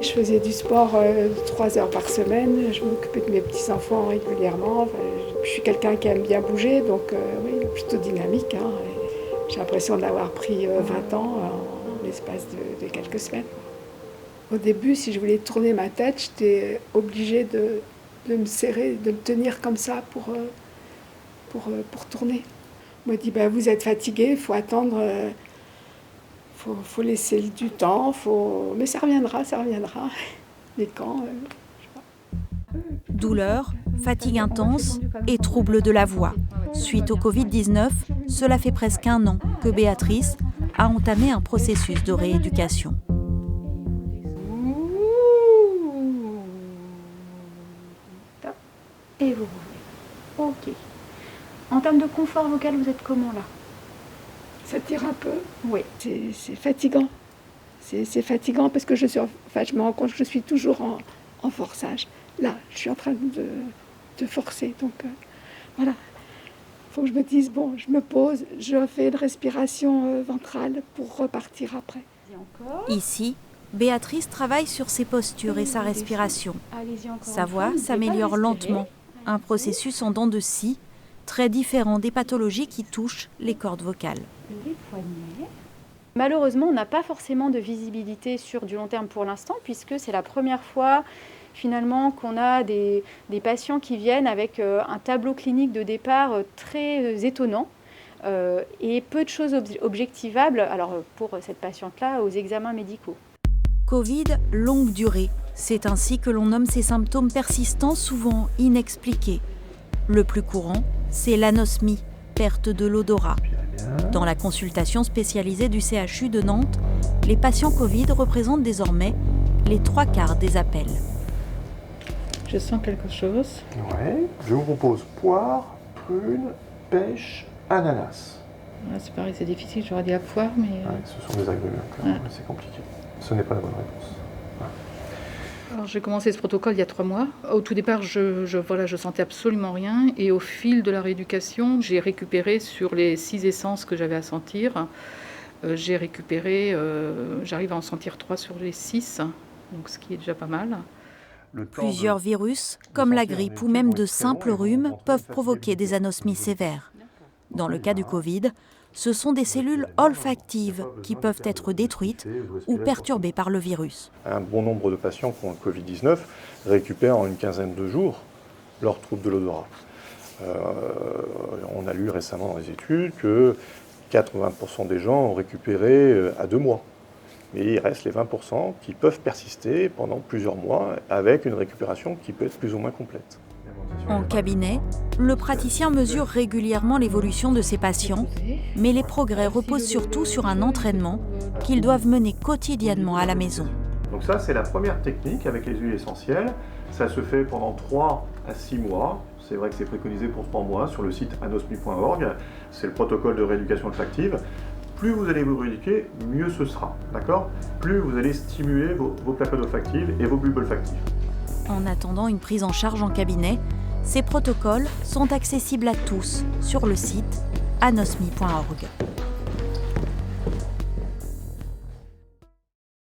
Je faisais du sport 3 heures par semaine, je m'occupais de mes petits-enfants régulièrement. Enfin, je suis quelqu'un qui aime bien bouger, donc oui, plutôt dynamique. Hein. J'ai l'impression d'avoir pris 20 ans en l'espace de quelques semaines. Au début, si je voulais tourner ma tête, j'étais obligée de me serrer, de me tenir comme ça pour tourner. On m'a dit, vous êtes fatigué, il faut attendre, faut laisser du temps, mais ça reviendra. Mais quand Douleur, fatigue intense et troubles de la voix. Suite au Covid-19, cela fait presque 1 an que Béatrice a entamé un processus de rééducation. Et vous roulez. Ok. En termes de confort vocal, vous êtes comment là? ça tire un peu. Oui. C'est fatigant. C'est fatigant parce que je me rends compte que je suis toujours en forçage. Là, je suis en train de forcer. Donc voilà. Il faut que je me dise, je me pose, je fais une respiration ventrale pour repartir après. Ici, Béatrice travaille sur ses postures et sa respiration. Sa voix s'améliore lentement, un processus en dents de scie, très différent des pathologies qui touchent les cordes vocales. Les poignets. Malheureusement, on n'a pas forcément de visibilité sur du long terme pour l'instant, puisque c'est la première fois finalement qu'on a des patients qui viennent avec un tableau clinique de départ très étonnant et peu de choses objectivables alors, pour cette patiente-là aux examens médicaux. Covid longue durée, c'est ainsi que l'on nomme ces symptômes persistants souvent inexpliqués. Le plus courant, c'est l'anosmie, perte de l'odorat. Dans la consultation spécialisée du CHU de Nantes, les patients Covid représentent désormais les 3/4 des appels. Je sens quelque chose. Ouais. Je vous propose poire, prune, pêche, ananas. Ouais, c'est pareil, c'est difficile, j'aurais dit la poire, mais... Ouais, ce sont des agrumes, c'est compliqué. Ce n'est pas la bonne réponse. Ouais. Alors, j'ai commencé ce protocole il y a 3 mois. Au tout départ, je sentais absolument rien. Et au fil de la rééducation, j'ai récupéré sur les 6 essences que j'avais à sentir. J'arrive à en sentir 3 sur les 6, donc ce qui est déjà pas mal. Plusieurs virus, comme la grippe ou même de simples rhumes, peuvent provoquer des anosmies sévères. Dans le cas du Covid, ce sont des cellules olfactives qui peuvent être détruites ou perturbées par le virus. Un bon nombre de patients qui ont le Covid-19 récupèrent en une quinzaine de jours leurs troubles de l'odorat. On a lu récemment dans les études que 80% des gens ont récupéré à 2 mois. Mais il reste les 20% qui peuvent persister pendant plusieurs mois avec une récupération qui peut être plus ou moins complète. En cabinet, le praticien mesure régulièrement l'évolution de ses patients, mais les progrès reposent surtout sur un entraînement qu'ils doivent mener quotidiennement à la maison. Donc ça, c'est la première technique avec les huiles essentielles. Ça se fait pendant 3 à 6 mois. C'est vrai que c'est préconisé pour 3 mois sur le site anosmie.org. C'est le protocole de rééducation olfactive. Plus vous allez vous rééduquer, mieux ce sera. D'accord ? Plus vous allez stimuler vos plaques olfactives et vos bulbes olfactifs. En attendant une prise en charge en cabinet, ces protocoles sont accessibles à tous sur le site anosmie.org.